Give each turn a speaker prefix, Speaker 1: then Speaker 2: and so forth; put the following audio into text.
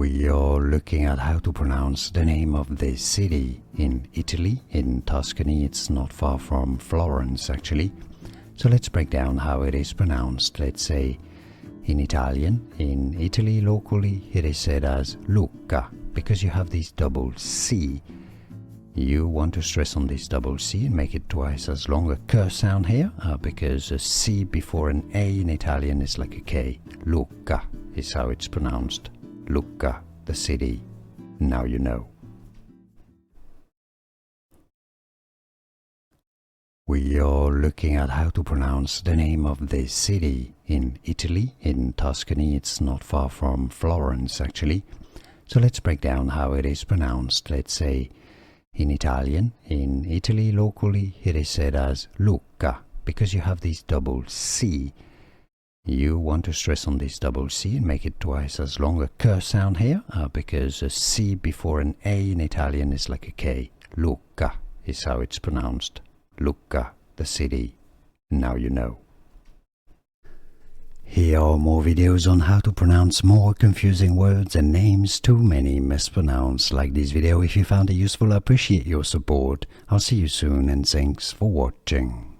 Speaker 1: We are looking at how to pronounce the name of this city in Italy, in Tuscany. It's not far from Florence, actually. So let's break down how it is pronounced. Let's say in Italian, in Italy locally, it is said as Lucca, because you have this double C. You want to stress on this double C and make it twice as long a K sound here, because a C before an A in Italian is like a K. Lucca is how it's pronounced. Lucca, the city. Now you know. We are looking at how to pronounce the name of this city in Italy, in Tuscany. It's not far from Florence, actually. So let's break down how it is pronounced. Let's say in Italian, in Italy locally, it is said as Lucca, because you have this double C. You want to stress on this double C and make it twice as long a K sound here, because a C before an A in Italian is like a K. Lucca is how it's pronounced. Lucca, the city. Now you know. Here are more videos on how to pronounce more confusing words and names too many mispronounced. Like this video if you found it useful. I appreciate your support. I'll see you soon and thanks for watching.